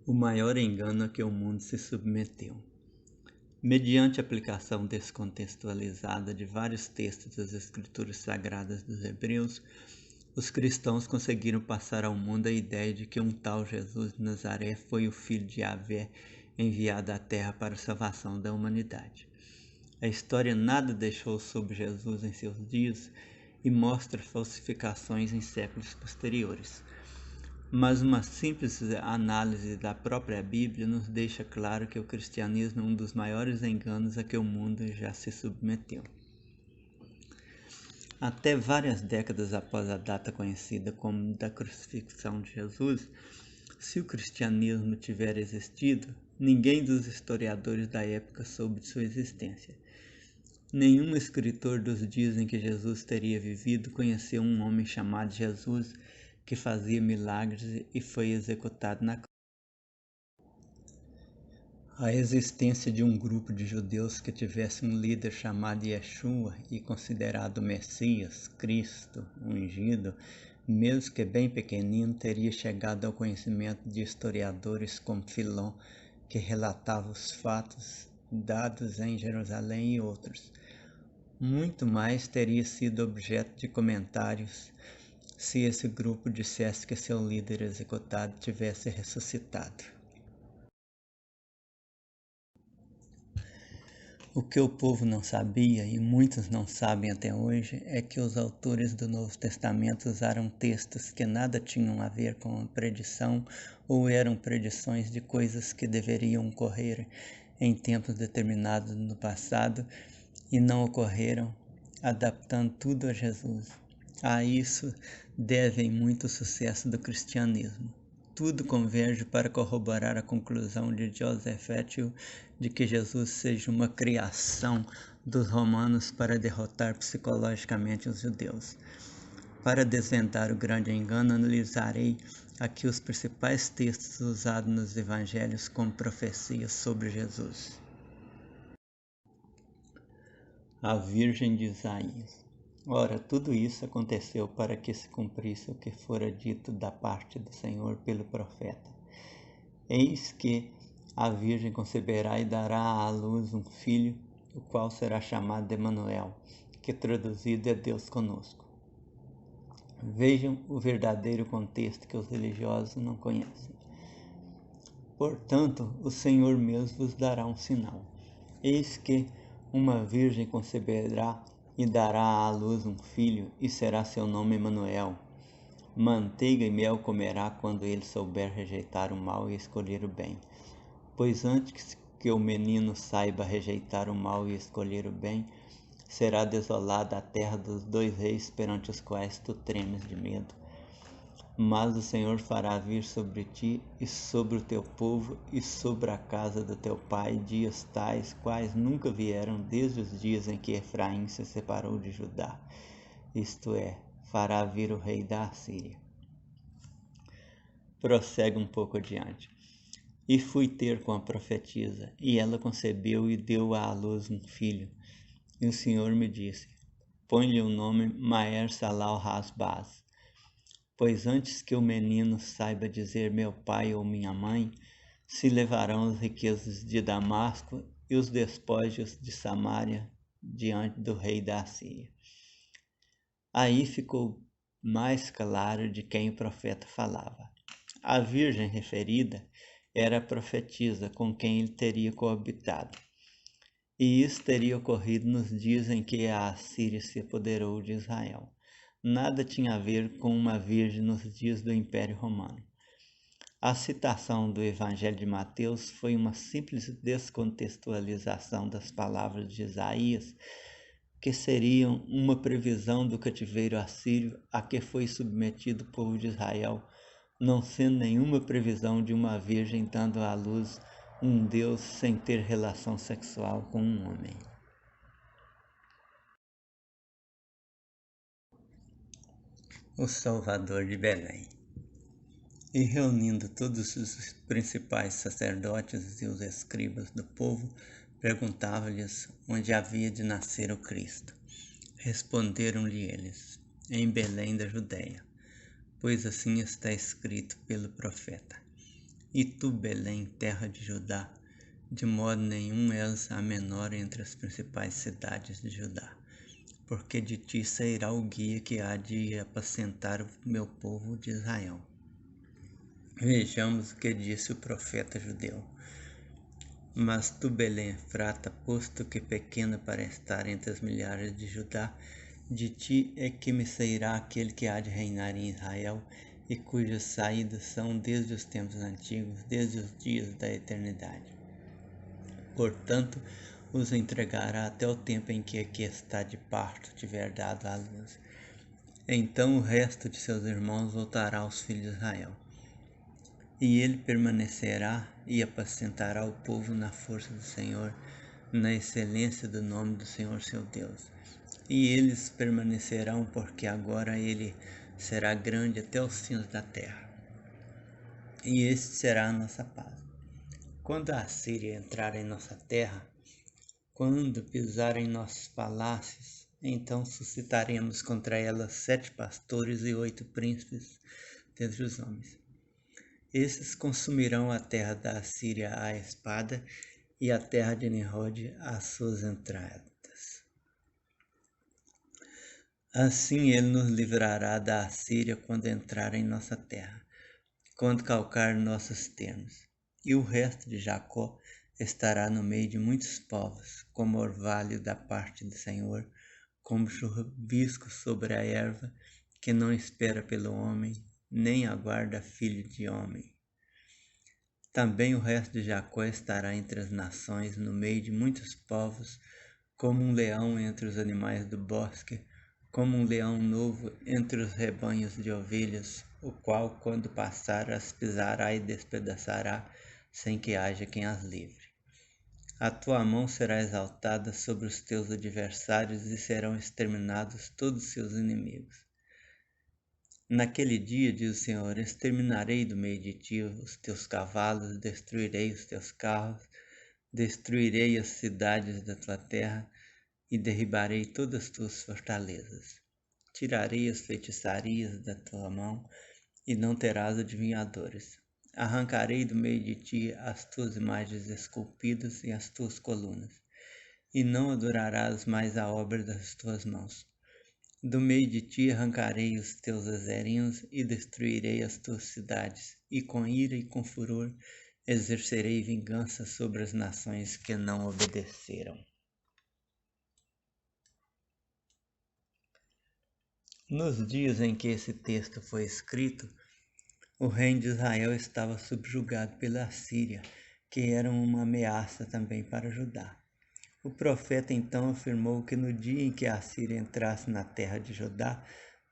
o maior engano a que o mundo se submeteu. Mediante a aplicação descontextualizada de vários textos das Escrituras Sagradas dos Hebreus, os cristãos conseguiram passar ao mundo a ideia de que um tal Jesus de Nazaré foi o filho de Yahvé enviado à terra para a salvação da humanidade. A história nada deixou sobre Jesus em seus dias e mostra falsificações em séculos posteriores. Mas uma simples análise da própria Bíblia nos deixa claro que o cristianismo é um dos maiores enganos a que o mundo já se submeteu. Até várias décadas após a data conhecida como da crucifixão de Jesus, se o cristianismo tiver existido, ninguém dos historiadores da época soube de sua existência. Nenhum escritor dos dias em que Jesus teria vivido conheceu um homem chamado Jesus que fazia milagres e foi executado na cruz. A existência de um grupo de judeus que tivesse um líder chamado Yeshua e considerado Messias, Cristo, ungido, mesmo que bem pequenino, teria chegado ao conhecimento de historiadores como Filon, que relatava os fatos dados em Jerusalém e outros. Muito mais teria sido objeto de comentários se esse grupo dissesse que seu líder executado tivesse ressuscitado. O que o povo não sabia, e muitos não sabem até hoje, é que os autores do Novo Testamento usaram textos que nada tinham a ver com a predição ou eram predições de coisas que deveriam ocorrer em tempos determinados no passado e não ocorreram, adaptando tudo a Jesus. A isso devem muito o sucesso do cristianismo. Tudo converge para corroborar a conclusão de Joseph Etzel de que Jesus seja uma criação dos romanos para derrotar psicologicamente os judeus. Para desvendar o grande engano, analisarei aqui os principais textos usados nos evangelhos como profecias sobre Jesus. A Virgem de Isaías. Ora, tudo isso aconteceu para que se cumprisse o que fora dito da parte do Senhor pelo profeta. Eis que a Virgem conceberá e dará à luz um filho, o qual será chamado de Emanuel, que traduzido é Deus conosco. Vejam o verdadeiro contexto que os religiosos não conhecem. Portanto, o Senhor mesmo vos dará um sinal. Eis que uma virgem conceberá e dará à luz um filho, e será seu nome Emanuel. Manteiga e mel comerá quando ele souber rejeitar o mal e escolher o bem. Pois antes que o menino saiba rejeitar o mal e escolher o bem, será desolada a terra dos dois reis perante os quais tu tremes de medo. Mas o Senhor fará vir sobre ti e sobre o teu povo e sobre a casa do teu pai dias tais quais nunca vieram desde os dias em que Efraim se separou de Judá. Isto é, fará vir o rei da Assíria. Prossegue um pouco adiante. E fui ter com a profetisa, e ela concebeu e deu à luz um filho. E o Senhor me disse, põe-lhe o nome Maher-Salal-Has-Baz, pois antes que o menino saiba dizer meu pai ou minha mãe, se levarão as riquezas de Damasco e os despojos de Samaria diante do rei da Assíria. Aí ficou mais claro de quem o profeta falava. A virgem referida era a profetisa com quem ele teria coabitado. E isso teria ocorrido nos dias em que a Assíria se apoderou de Israel. Nada tinha a ver com uma virgem nos dias do Império Romano. A citação do Evangelho de Mateus foi uma simples descontextualização das palavras de Isaías, que seriam uma previsão do cativeiro assírio a que foi submetido o povo de Israel, não sendo nenhuma previsão de uma virgem dando à luz um Deus sem ter relação sexual com um homem. O Salvador de Belém. E reunindo todos os principais sacerdotes e os escribas do povo, perguntava-lhes onde havia de nascer o Cristo. Responderam-lhe eles, em Belém da Judéia, pois assim está escrito pelo profeta. E tu, Belém, terra de Judá, de modo nenhum és a menor entre as principais cidades de Judá, porque de ti sairá o guia que há de apacentar o meu povo de Israel. Vejamos o que disse o profeta judeu. Mas tu, Belém Efrata, posto que pequena para estar entre as milhares de Judá, de ti é que me sairá aquele que há de reinar em Israel, e cujas saídas são desde os tempos antigos, desde os dias da eternidade. Portanto, os entregará até o tempo em que aqui está de parto tiver dado à luz. Então o resto de seus irmãos voltará aos filhos de Israel. E ele permanecerá e apacentará o povo na força do Senhor, na excelência do nome do Senhor seu Deus. E eles permanecerão, porque agora ele será grande até os fins da terra. E este será a nossa paz. Quando a Assíria entrar em nossa terra, quando pisar em nossos palácios, então suscitaremos contra ela 7 pastores e 8 príncipes dentre os homens. Esses consumirão a terra da Assíria à espada, e a terra de Nimrod às suas entradas. Assim ele nos livrará da Assíria quando entrar em nossa terra, quando calcar nossos termos. E o resto de Jacó estará no meio de muitos povos, como orvalho da parte do Senhor, como chuvisco sobre a erva, que não espera pelo homem, nem aguarda filho de homem. Também o resto de Jacó estará entre as nações, no meio de muitos povos, como um leão entre os animais do bosque, como um leão novo entre os rebanhos de ovelhas, o qual, quando passar, as pisará e despedaçará, sem que haja quem as livre. A tua mão será exaltada sobre os teus adversários e serão exterminados todos os seus inimigos. Naquele dia, diz o Senhor, exterminarei do meio de ti os teus cavalos, destruirei os teus carros, destruirei as cidades da tua terra e derribarei todas as tuas fortalezas. Tirarei as feitiçarias da tua mão e não terás adivinhadores. Arrancarei do meio de ti as tuas imagens esculpidas e as tuas colunas, e não adorarás mais a obra das tuas mãos. Do meio de ti arrancarei os teus azerinhos e destruirei as tuas cidades, e com ira e com furor exercerei vingança sobre as nações que não obedeceram. Nos dias em que esse texto foi escrito, o reino de Israel estava subjugado pela Assíria, que era uma ameaça também para Judá. O profeta então afirmou que no dia em que a Assíria entrasse na terra de Judá,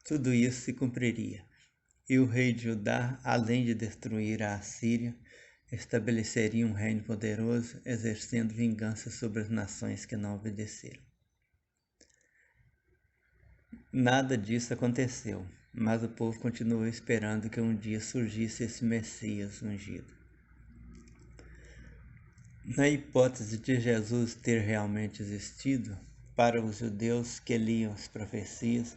tudo isso se cumpriria. E o rei de Judá, além de destruir a Assíria, estabeleceria um reino poderoso, exercendo vingança sobre as nações que não obedeceram. Nada disso aconteceu, mas o povo continuou esperando que um dia surgisse esse Messias ungido. Na hipótese de Jesus ter realmente existido, para os judeus que liam as profecias,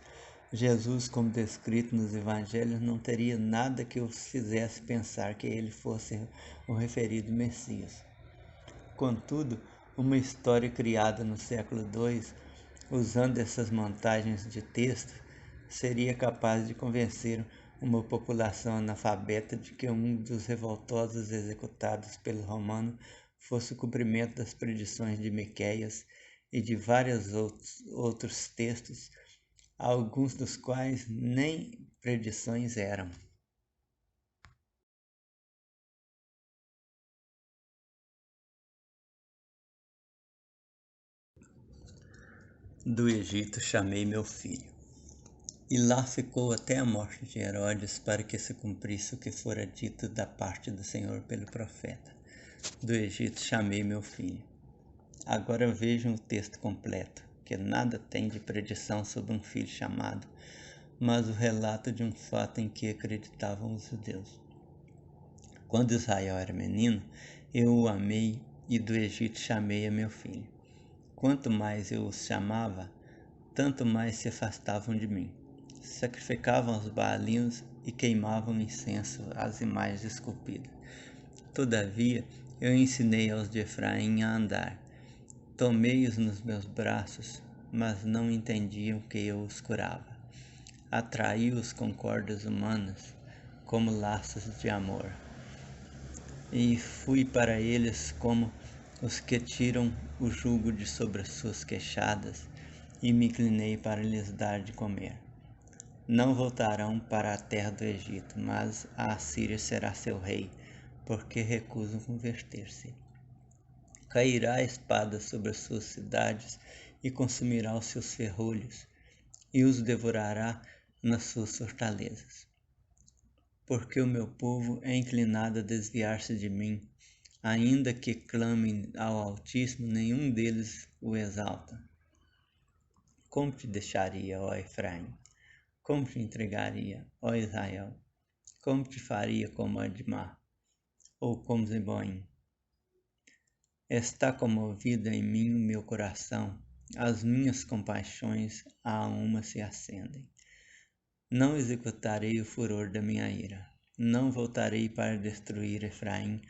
Jesus, como descrito nos evangelhos, não teria nada que os fizesse pensar que ele fosse o referido Messias. Contudo, uma história criada no século II, usando essas montagens de texto, seria capaz de convencer uma população analfabeta de que um dos revoltosos executados pelo romano fosse o cumprimento das predições de Miqueias e de vários outros textos, alguns dos quais nem predições eram. Do Egito chamei meu filho. E lá ficou até a morte de Herodes, para que se cumprisse o que fora dito da parte do Senhor pelo profeta. Do Egito chamei meu filho. Agora vejam o texto completo, que nada tem de predição sobre um filho chamado, mas o relato de um fato em que acreditavam os judeus. Quando Israel era menino, eu o amei e do Egito chamei a meu filho. Quanto mais eu os chamava, tanto mais se afastavam de mim. Sacrificavam os baalinos e queimavam incenso às imagens esculpidas. Todavia, eu ensinei aos de Efraim a andar. Tomei-os nos meus braços, mas não entendiam que eu os curava. Atraí-os com cordas humanas, como laços de amor. E fui para eles como os que tiram o jugo de sobre as suas queixadas, e me inclinei para lhes dar de comer. Não voltarão para a terra do Egito, mas a Assíria será seu rei, porque recusam converter-se. Cairá a espada sobre as suas cidades e consumirá os seus ferrolhos, e os devorará nas suas fortalezas. Porque o meu povo é inclinado a desviar-se de mim, ainda que clamem ao Altíssimo, nenhum deles o exalta. Como te deixaria, ó Efraim? Como te entregaria, ó Israel? Como te faria como Admá, ou como Zeboim? Está comovido em mim o meu coração, as minhas compaixões a uma se acendem. Não executarei o furor da minha ira, não voltarei para destruir Efraim,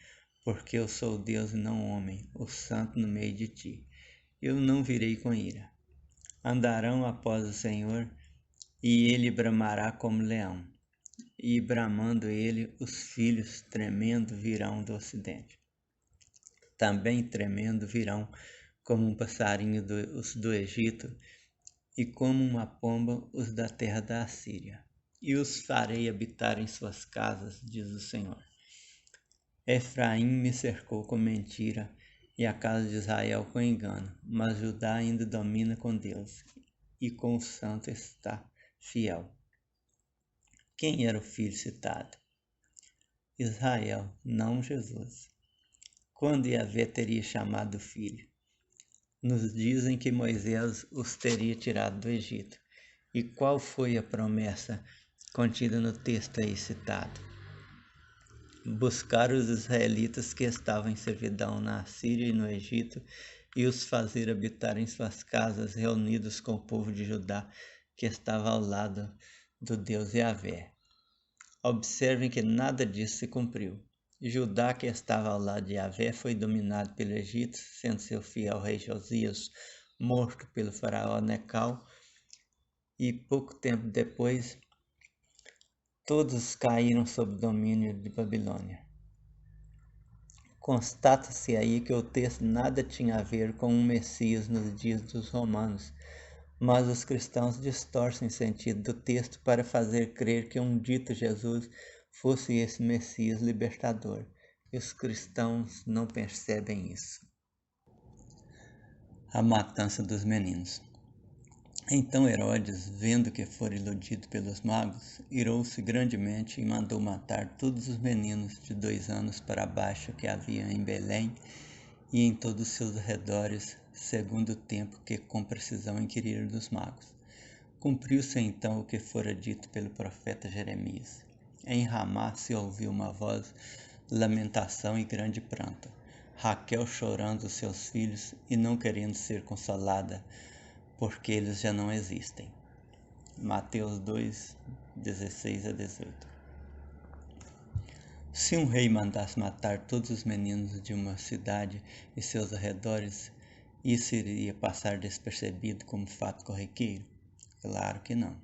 porque eu sou Deus e não homem, o santo no meio de ti. Eu não virei com ira. Andarão após o Senhor, e ele bramará como leão, e bramando ele, os filhos tremendo virão do ocidente. Também tremendo virão como um passarinho os do Egito, e como uma pomba os da terra da Assíria. E os farei habitar em suas casas, diz o Senhor. Efraim me cercou com mentira, e a casa de Israel com engano, mas Judá ainda domina com Deus, e com o santo está fiel. Quem era o filho citado? Israel, não Jesus. Quando Yahvé teria chamado o filho? Nos dizem que Moisés os teria tirado do Egito. E qual foi a promessa contida no texto aí citado? Buscar os israelitas que estavam em servidão na Síria e no Egito e os fazer habitar em suas casas, reunidos com o povo de Judá que estava ao lado do Deus Yahvé. Observem que nada disso se cumpriu. Judá, que estava ao lado de Yahvé, foi dominado pelo Egito, sendo seu fiel rei Josias morto pelo faraó Necal, e pouco tempo depois todos caíram sob o domínio de Babilônia. Constata-se aí que o texto nada tinha a ver com um Messias nos dias dos romanos, mas os cristãos distorcem o sentido do texto para fazer crer que um dito Jesus fosse esse Messias libertador. E os cristãos não percebem isso. A matança dos meninos. Então Herodes, vendo que fora iludido pelos magos, irou-se grandemente e mandou matar todos os meninos de 2 anos para baixo que havia em Belém e em todos os seus arredores, segundo o tempo que com precisão inquiriram dos magos. Cumpriu-se então o que fora dito pelo profeta Jeremias. Em Ramá se ouviu uma voz, lamentação e grande pranto. Raquel chorando os seus filhos e não querendo ser consolada, porque eles já não existem. Mateus 2, 16 a 18. Se um rei mandasse matar todos os meninos de uma cidade e seus arredores, isso iria passar despercebido como fato corriqueiro? Claro que não.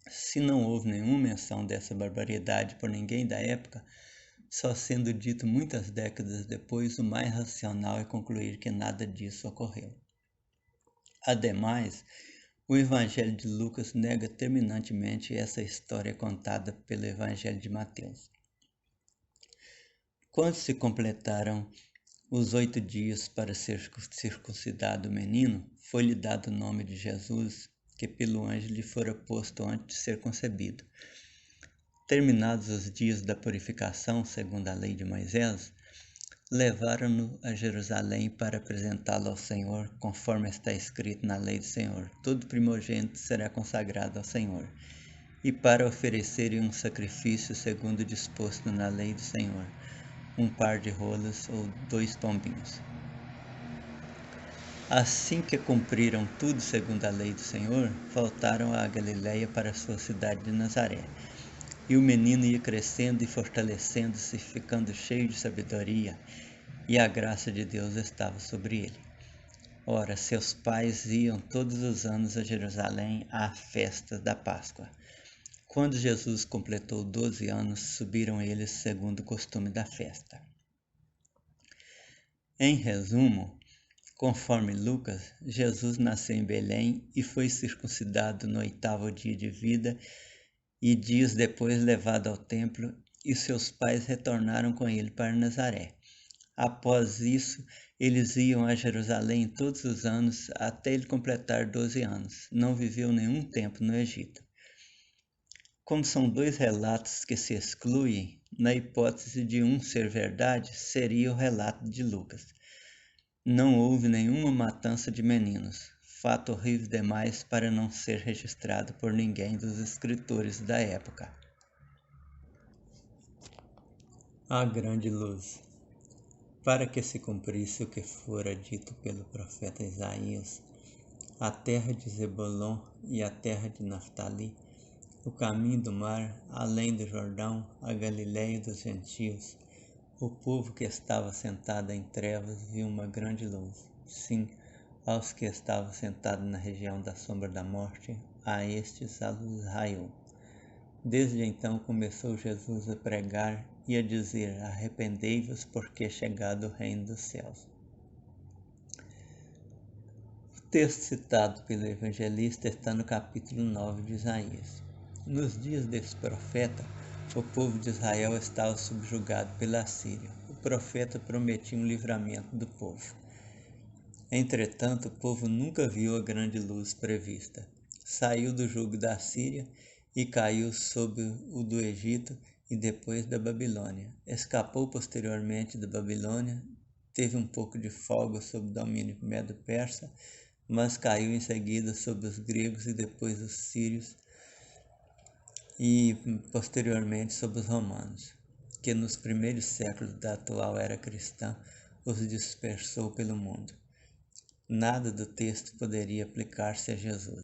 Se não houve nenhuma menção dessa barbaridade por ninguém da época, só sendo dito muitas décadas depois, o mais racional é concluir que nada disso ocorreu. Ademais, o Evangelho de Lucas nega terminantemente essa história contada pelo Evangelho de Mateus. Quando se completaram os 8 dias para ser circuncidado o menino, foi-lhe dado o nome de Jesus, que pelo anjo lhe fora posto antes de ser concebido. Terminados os dias da purificação, segundo a lei de Moisés, levaram-no a Jerusalém para apresentá-lo ao Senhor, conforme está escrito na lei do Senhor. Todo primogênito será consagrado ao Senhor, e para oferecerem um sacrifício segundo disposto na lei do Senhor, um par de rolas ou 2 pombinhos. Assim que cumpriram tudo segundo a lei do Senhor, voltaram a Galiléia para a sua cidade de Nazaré. E o menino ia crescendo e fortalecendo-se, ficando cheio de sabedoria, e a graça de Deus estava sobre ele. Ora, seus pais iam todos os anos a Jerusalém à festa da Páscoa. Quando Jesus completou 12 anos, subiram eles segundo o costume da festa. Em resumo, conforme Lucas, Jesus nasceu em Belém e foi circuncidado no 8º dia de vida e dias depois levado ao templo, e seus pais retornaram com ele para Nazaré. Após isso, eles iam a Jerusalém todos os anos até ele completar 12 anos. Não viveu nenhum tempo no Egito. Como são dois relatos que se excluem, na hipótese de um ser verdade, seria o relato de Lucas. Não houve nenhuma matança de meninos, fato horrível demais para não ser registrado por ninguém dos escritores da época. A grande luz. Para que se cumprisse o que fora dito pelo profeta Isaías, a terra de Zebulon e a terra de Naftali, o caminho do mar, além do Jordão, a Galiléia dos gentios, o povo que estava sentado em trevas viu uma grande luz. Sim, aos que estavam sentados na região da sombra da morte, a estes a luz raiou. Desde então começou Jesus a pregar e a dizer: arrependei-vos, porque é chegado o reino dos céus. O texto citado pelo evangelista está no capítulo 9 de Isaías. Nos dias desse profeta, o povo de Israel estava subjugado pela Síria. O profeta prometia um livramento do povo. Entretanto, o povo nunca viu a grande luz prevista. Saiu do jugo da Síria e caiu sob o do Egito e depois da Babilônia. Escapou posteriormente da Babilônia, teve um pouco de folga sob o domínio medo-persa, mas caiu em seguida sob os gregos e depois os sírios e posteriormente sob os romanos, que nos primeiros séculos da atual era cristã os dispersou pelo mundo. Nada do texto poderia aplicar-se a Jesus.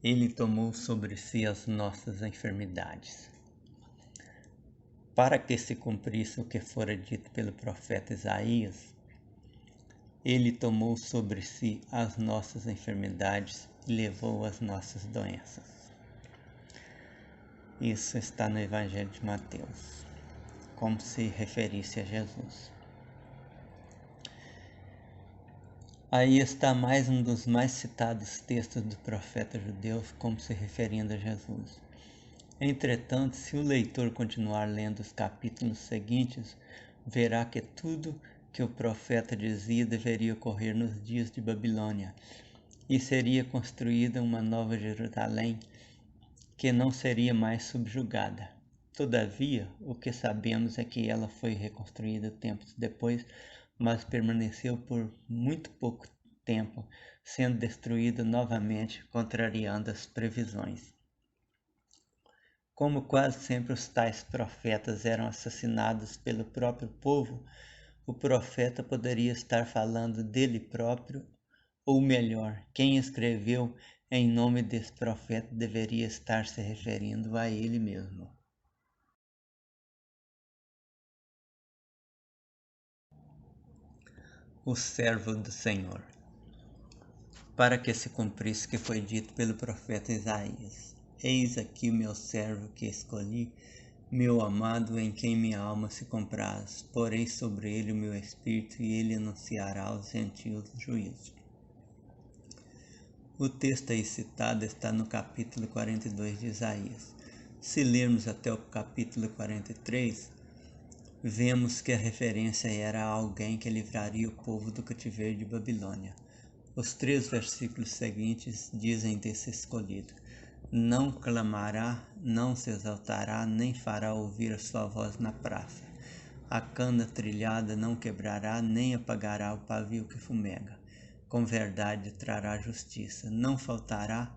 Ele tomou sobre si as nossas enfermidades, para que se cumprisse o que fora dito pelo profeta Isaías. Ele tomou sobre si as nossas enfermidades e levou as nossas doenças. Isso está no Evangelho de Mateus, como se referisse a Jesus. Aí está mais um dos mais citados textos do profeta judeu como se referindo a Jesus. Entretanto, se o leitor continuar lendo os capítulos seguintes, verá que tudo que o profeta dizia deveria ocorrer nos dias de Babilônia, e seria construída uma nova Jerusalém, que não seria mais subjugada. Todavia, o que sabemos é que ela foi reconstruída tempos depois, mas permaneceu por muito pouco tempo, sendo destruída novamente, contrariando as previsões. Como quase sempre os tais profetas eram assassinados pelo próprio povo, o profeta poderia estar falando dele próprio, ou melhor, quem escreveu em nome desse profeta deveria estar se referindo a ele mesmo. O servo do Senhor. Para que se cumprisse o que foi dito pelo profeta Isaías: eis aqui o meu servo que escolhi, meu amado, em quem minha alma se compraz. Porei sobre ele o meu espírito, e ele anunciará aos gentios o juízo. O texto aí citado está no capítulo 42 de Isaías. Se lermos até o capítulo 43, vemos que a referência era a alguém que livraria o povo do cativeiro de Babilônia. Os 3 versículos seguintes dizem desse escolhido: não clamará, não se exaltará, nem fará ouvir a sua voz na praça. A cana trilhada não quebrará, nem apagará o pavio que fumega. Com verdade trará justiça, não faltará,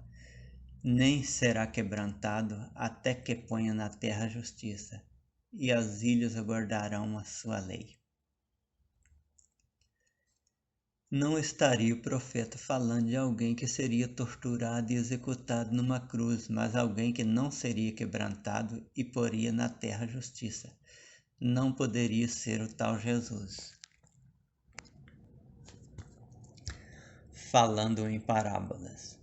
nem será quebrantado, até que ponha na terra justiça, e as ilhas aguardarão a sua lei. não estaria o profeta falando de alguém que seria torturado e executado numa cruz, mas alguém que não seria quebrantado e poria na terra justiça. Não poderia ser o tal Jesus. Falando em parábolas.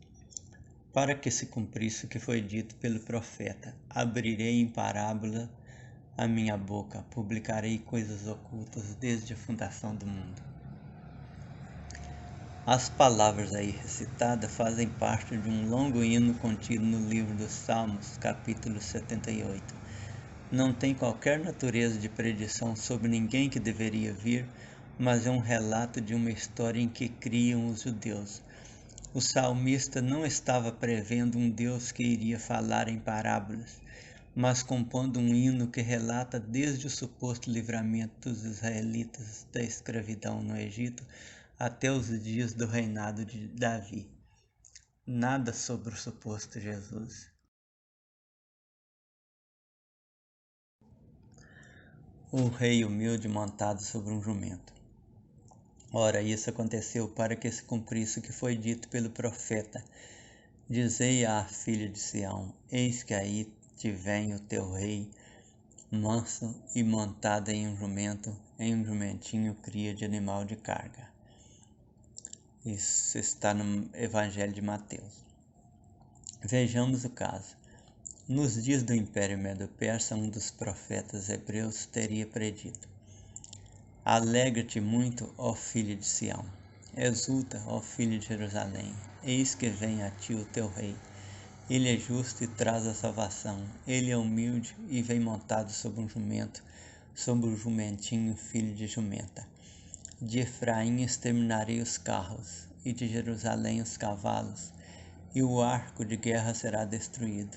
Para que se cumprisse o que foi dito pelo profeta, abrirei em parábola a minha boca, publicarei coisas ocultas desde a fundação do mundo. As palavras aí recitadas fazem parte de um longo hino contido no livro dos Salmos, capítulo 78. Não tem qualquer natureza de predição sobre ninguém que deveria vir, mas é um relato de uma história em que criam os judeus. O salmista não estava prevendo um Deus que iria falar em parábolas, mas compondo um hino que relata desde o suposto livramento dos israelitas da escravidão no Egito até os dias do reinado de Davi. Nada sobre o suposto Jesus. O rei humilde montado sobre um jumento. Ora, isso aconteceu para que se cumprisse o que foi dito pelo profeta. Dizei à filha de Sião, eis que aí te vem o teu rei, manso e montado em um jumentinho cria de animal de carga. Isso está no Evangelho de Mateus. Vejamos o caso. Nos dias do Império Medo-Persa, um dos profetas hebreus teria predito: Alegra-te muito, ó filha de Sião, exulta, ó filha de Jerusalém, eis que vem a ti o teu rei. Ele é justo e traz a salvação, ele é humilde e vem montado sobre um jumento, sobre o jumentinho, filho de jumenta. De Efraim exterminarei os carros, e de Jerusalém os cavalos, e o arco de guerra será destruído.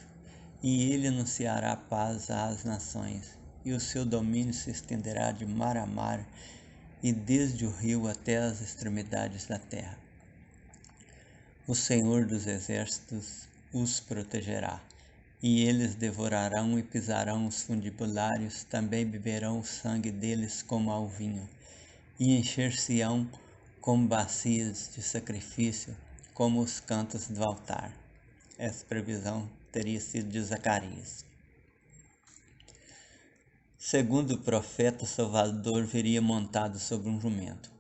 E ele anunciará paz às nações, e o seu domínio se estenderá de mar a mar, e desde o rio até as extremidades da terra. O Senhor dos exércitos os protegerá, e eles devorarão e pisarão os fundibulários, também beberão o sangue deles como ao vinho, e encher-se-ão como bacias de sacrifício, como os cantos do altar. Essa previsão teria sido de Zacarias. Segundo o profeta, o Salvador viria montado sobre um jumento.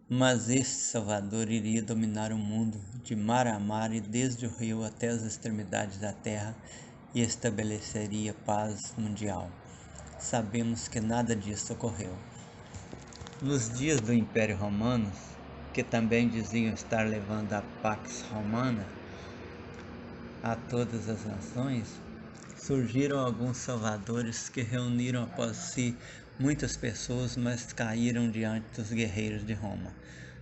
Mas este Salvador iria dominar o mundo de mar a mar e desde o rio até as extremidades da terra e estabeleceria paz mundial. Sabemos que nada disso ocorreu. Nos dias do Império Romano, que também diziam estar levando a Pax Romana a todas as nações, surgiram alguns salvadores que reuniram após si muitas pessoas, mas caíram diante dos guerreiros de Roma.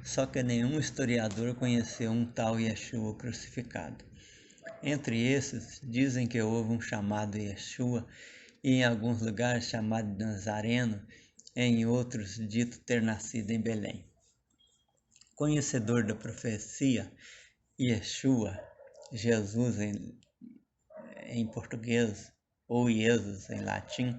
Só que nenhum historiador conheceu um tal Yeshua crucificado. Entre esses, dizem que houve um chamado Yeshua, e em alguns lugares chamado de Nazareno, em outros dito ter nascido em Belém. Conhecedor da profecia, Yeshua, Jesus em português, ou Jesus em latim,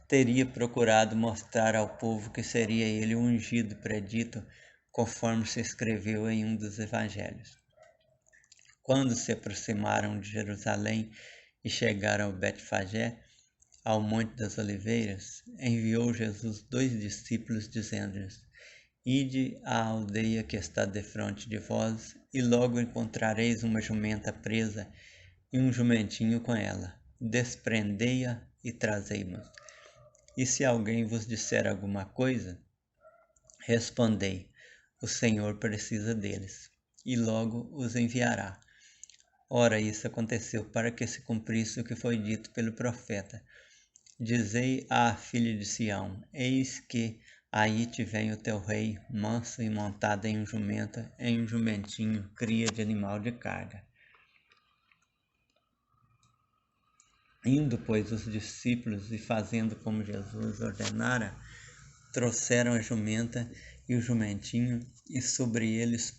teria procurado mostrar ao povo que seria ele o ungido predito, conforme se escreveu em um dos evangelhos. Quando se aproximaram de Jerusalém e chegaram ao Betfagé, ao Monte das Oliveiras, enviou Jesus 2 discípulos, dizendo-lhes: Ide à aldeia que está defronte de vós, e logo encontrareis uma jumenta presa e um jumentinho com ela. Desprendei-a e trazei-mo. E se alguém vos disser alguma coisa, respondei: o Senhor precisa deles, e logo os enviará. Ora, isso aconteceu para que se cumprisse o que foi dito pelo profeta. Dizei à filha de Sião: eis que aí te vem o teu rei, manso e montado em um jumentinho, cria de animal de carga. Indo, pois, os discípulos e fazendo como Jesus ordenara, trouxeram a jumenta e o jumentinho, e sobre eles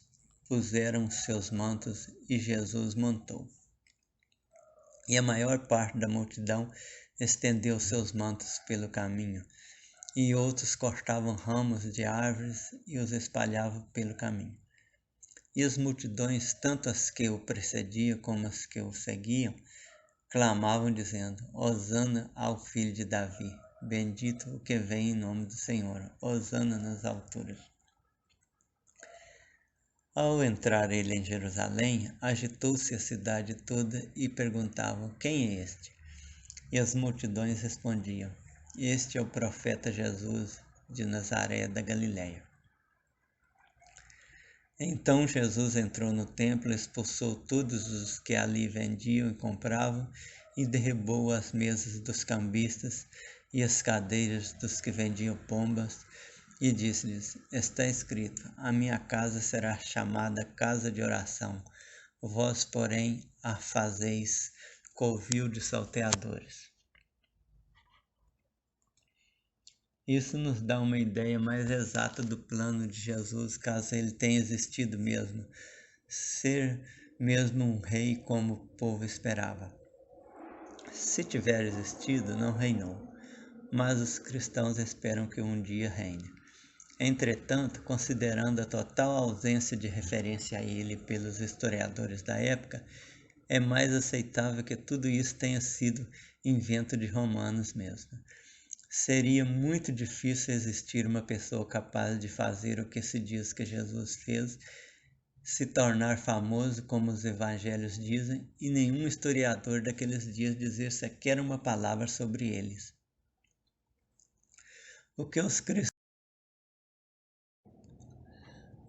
puseram seus mantos, e Jesus montou. E a maior parte da multidão estendeu seus mantos pelo caminho, e outros cortavam ramos de árvores e os espalhavam pelo caminho. E as multidões, tanto as que o precediam como as que o seguiam, clamavam dizendo: Hosana ao filho de Davi, bendito o que vem em nome do Senhor, hosana nas alturas. Ao entrar ele em Jerusalém, agitou-se a cidade toda e perguntavam: Quem é este? E as multidões respondiam: Este é o profeta Jesus de Nazaré da Galiléia. Então Jesus entrou no templo, expulsou todos os que ali vendiam e compravam e derrubou as mesas dos cambistas e as cadeiras dos que vendiam pombas e disse-lhes: Está escrito: A minha casa será chamada casa de oração, vós, porém, a fazeis covil de salteadores. Isso nos dá uma ideia mais exata do plano de Jesus, caso ele tenha existido mesmo, ser mesmo um rei como o povo esperava. Se tiver existido, não reinou, mas os cristãos esperam que um dia reine. Entretanto, considerando a total ausência de referência a ele pelos historiadores da época, é mais aceitável que tudo isso tenha sido invento de romanos mesmo. Seria muito difícil existir uma pessoa capaz de fazer o que se diz que Jesus fez, se tornar famoso como os evangelhos dizem, e nenhum historiador daqueles dias dizer sequer uma palavra sobre eles. O que os cristãos...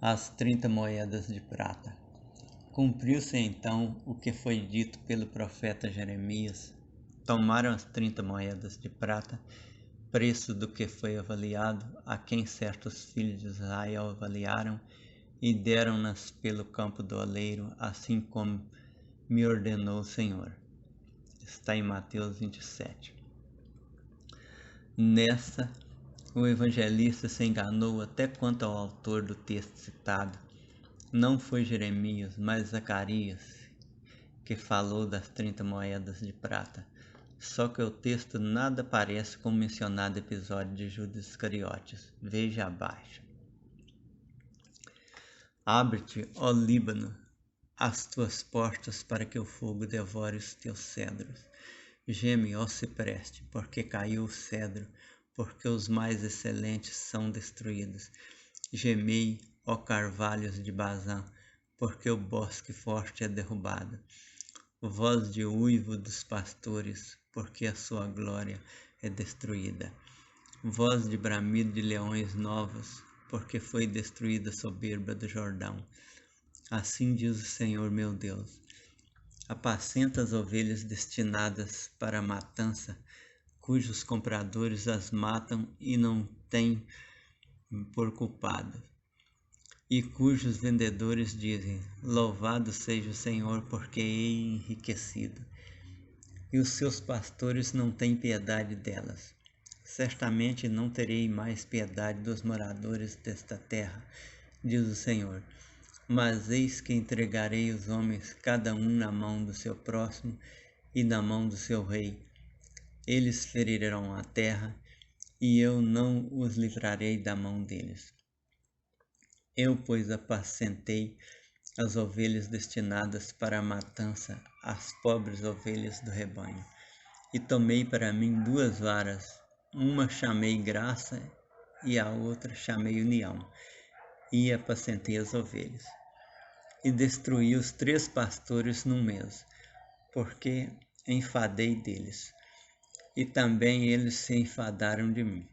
As 30 moedas de prata. Cumpriu-se então o que foi dito pelo profeta Jeremias. Tomaram as 30 moedas de prata, preço do que foi avaliado, a quem certos filhos de Israel avaliaram, e deram-nas pelo campo do oleiro, assim como me ordenou o Senhor. Está em Mateus 27. Nessa, o evangelista se enganou até quanto ao autor do texto citado. Não foi Jeremias, mas Zacarias, que falou das 30 moedas de prata. Só que o texto nada parece com o mencionado episódio de Judas Iscariotes. Veja abaixo. Abre-te, ó Líbano, as tuas portas para que o fogo devore os teus cedros. Geme, ó cipreste, porque caiu o cedro, porque os mais excelentes são destruídos. Gemei, ó carvalhos de Bazã, porque o bosque forte é derrubado. Voz de uivo dos pastores, porque a sua glória é destruída. Voz de bramido de leões novos, porque foi destruída a soberba do Jordão. Assim diz o Senhor meu Deus: apacenta as ovelhas destinadas para a matança, cujos compradores as matam e não têm por culpado, e cujos vendedores dizem: louvado seja o Senhor, porque hei enriquecido. E os seus pastores não têm piedade delas. Certamente não terei mais piedade dos moradores desta terra, diz o Senhor. Mas eis que entregarei os homens, cada um na mão do seu próximo e na mão do seu rei. Eles ferirão a terra, e eu não os livrarei da mão deles. Eu, pois, apacentei as ovelhas destinadas para a matança, as pobres ovelhas do rebanho. E tomei para mim 2 varas, uma chamei graça e a outra chamei união, e apacentei as ovelhas. E destruí os 3 pastores num mês, porque enfadei deles, e também eles se enfadaram de mim.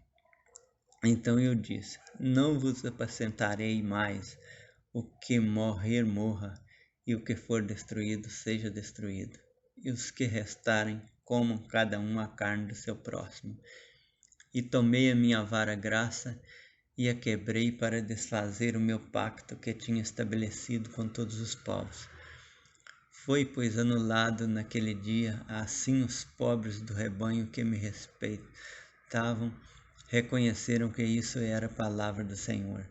Então eu disse: não vos apacentarei mais, o que morrer morra, e o que for destruído seja destruído, e os que restarem comam cada um a carne do seu próximo. E tomei a minha vara graça e a quebrei para desfazer o meu pacto que tinha estabelecido com todos os povos. Foi, pois, anulado naquele dia, assim os pobres do rebanho que me respeitavam reconheceram que isso era a palavra do Senhor.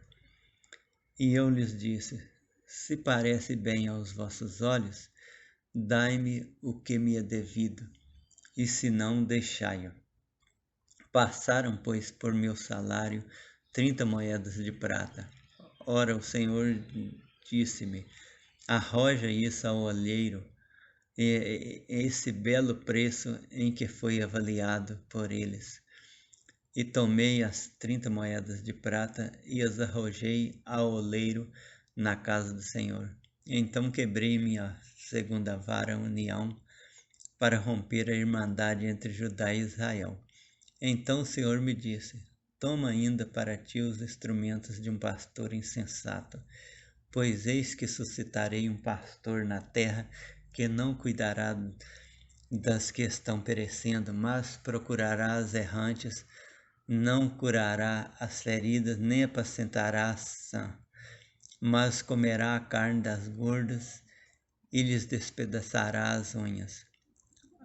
E eu lhes disse: se parece bem aos vossos olhos, dai-me o que me é devido, e se não, deixai-o. Passaram, pois, por meu salário 30 moedas de prata. Ora, o Senhor disse-me: arroja isso ao olheiro, esse belo preço em que foi avaliado por eles. E tomei as 30 moedas de prata e as arrojei ao oleiro na casa do Senhor. Então quebrei minha segunda vara, união, para romper a irmandade entre Judá e Israel. Então o Senhor me disse: toma ainda para ti os instrumentos de um pastor insensato, pois eis que suscitarei um pastor na terra que não cuidará das que estão perecendo, mas procurará as errantes, não curará as feridas, nem apacentará a sã, mas comerá a carne das gordas e lhes despedaçará as unhas.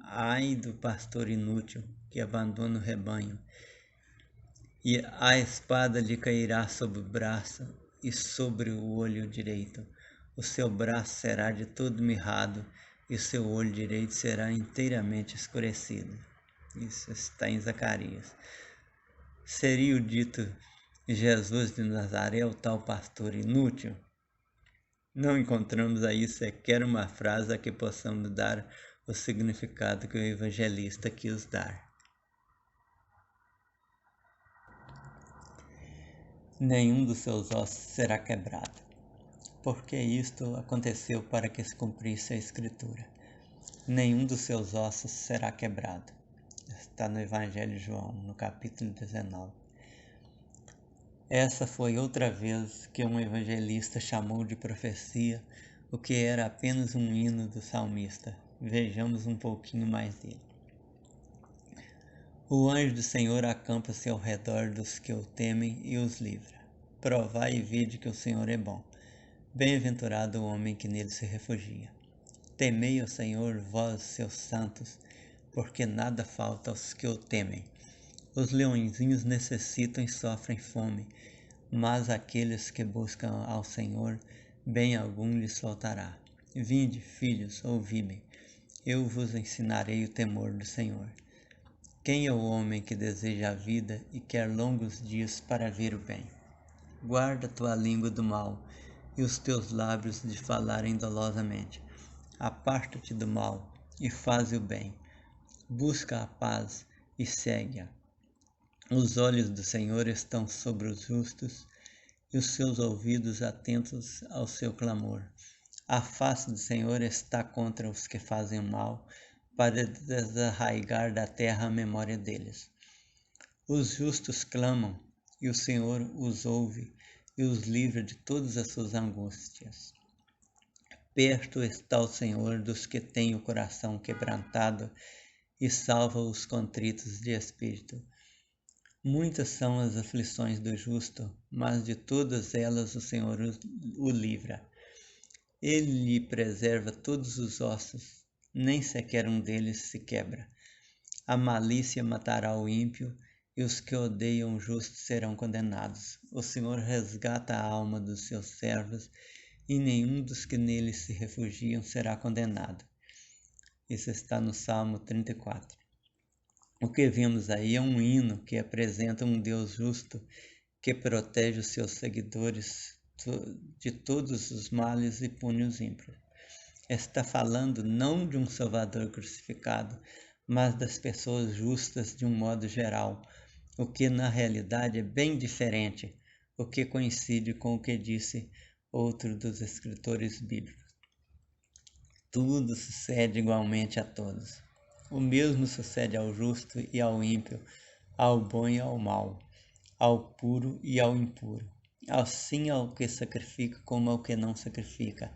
Ai do pastor inútil que abandona o rebanho, e a espada lhe cairá sobre o braço e sobre o olho direito. O seu braço será de todo mirrado e o seu olho direito será inteiramente escurecido. Isso está em Zacarias. Seria o dito Jesus de Nazaré, o tal pastor inútil? Não encontramos aí sequer uma frase a que possamos dar o significado que o evangelista quis dar. Nenhum dos seus ossos será quebrado, porque isto aconteceu para que se cumprisse a Escritura. Nenhum dos seus ossos será quebrado. Está no Evangelho de João, no capítulo 19. Essa foi outra vez que um evangelista chamou de profecia o que era apenas um hino do salmista. Vejamos um pouquinho mais dele. O anjo do Senhor acampa-se ao redor dos que o temem e os livra. Provai e vede que o Senhor é bom. Bem-aventurado o homem que nele se refugia. Temei ao Senhor, vós, seus santos, porque nada falta aos que o temem. Os leõezinhos necessitam e sofrem fome, mas aqueles que buscam ao Senhor, bem algum lhes faltará. Vinde, filhos, ouvi-me, eu vos ensinarei o temor do Senhor. Quem é o homem que deseja a vida e quer longos dias para ver o bem? Guarda tua língua do mal e os teus lábios de falarem dolosamente. Aparta-te do mal e faze o bem. Busca a paz e segue-a. Os olhos do Senhor estão sobre os justos e os seus ouvidos atentos ao seu clamor. A face do Senhor está contra os que fazem o mal, para desarraigar da terra a memória deles. Os justos clamam, e o Senhor os ouve e os livra de todas as suas angústias. Perto está o Senhor dos que têm o coração quebrantado e salva os contritos de espírito. Muitas são as aflições do justo, mas de todas elas o Senhor o livra. Ele lhe preserva todos os ossos, nem sequer um deles se quebra. A malícia matará o ímpio, e os que odeiam o justo serão condenados. O Senhor resgata a alma dos seus servos, e nenhum dos que nele se refugiam será condenado. Isso está no Salmo 34. O que vemos aí é um hino que apresenta um Deus justo que protege os seus seguidores de todos os males e pune os ímpios. Está falando não de um Salvador crucificado, mas das pessoas justas de um modo geral, o que na realidade é bem diferente, o que coincide com o que disse outro dos escritores bíblicos. Tudo sucede igualmente a todos. O mesmo sucede ao justo e ao ímpio, ao bom e ao mau, ao puro e ao impuro, assim ao que sacrifica como ao que não sacrifica,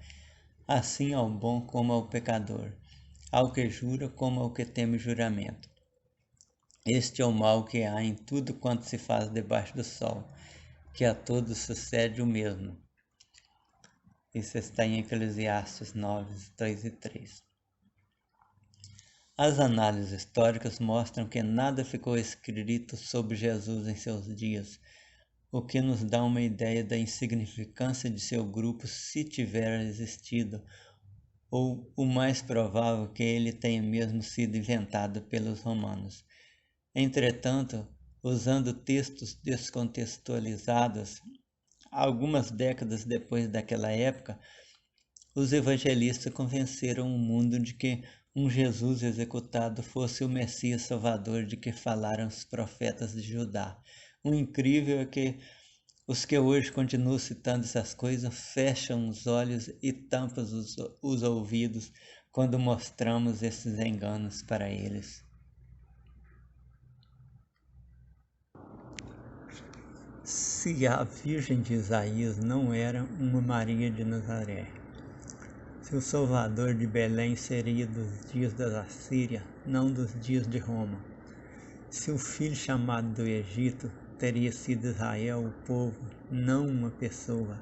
assim ao bom como ao pecador, ao que jura como ao que teme juramento. Este é o mal que há em tudo quanto se faz debaixo do sol, que a todos sucede o mesmo. Isso está em Eclesiastes 9, 2 e 3. As análises históricas mostram que nada ficou escrito sobre Jesus em seus dias, o que nos dá uma ideia da insignificância de seu grupo se tiver existido, ou o mais provável que ele tenha mesmo sido inventado pelos romanos. Entretanto, usando textos descontextualizados. Algumas décadas depois daquela época, os evangelistas convenceram o mundo de que um Jesus executado fosse o Messias Salvador de que falaram os profetas de Judá. O incrível é que os que hoje continuam citando essas coisas fecham os olhos e tampam os ouvidos quando mostramos esses enganos para eles. Se a Virgem de Isaías não era uma Maria de Nazaré, se o Salvador de Belém seria dos dias da Assíria, não dos dias de Roma, se o filho chamado do Egito teria sido Israel, o povo, não uma pessoa,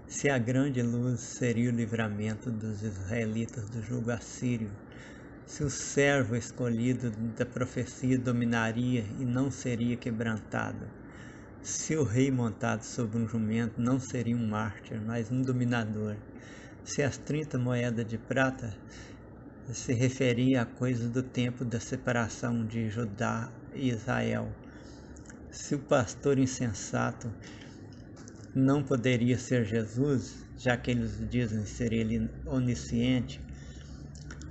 se a grande luz seria o livramento dos israelitas do jugo assírio, se o servo escolhido da profecia dominaria e não seria quebrantado, se o rei montado sobre um jumento não seria um mártir, mas um dominador, se as 30 moedas de prata se referia a coisas do tempo da separação de Judá e Israel, se o pastor insensato não poderia ser Jesus, já que eles dizem ser ele onisciente,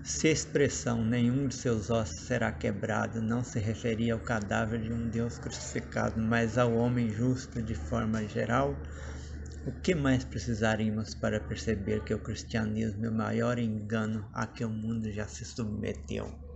se a expressão nenhum de seus ossos será quebrado não se referia ao cadáver de um Deus crucificado, mas ao homem justo de forma geral, o que mais precisaríamos para perceber que o cristianismo é o maior engano a que o mundo já se submeteu?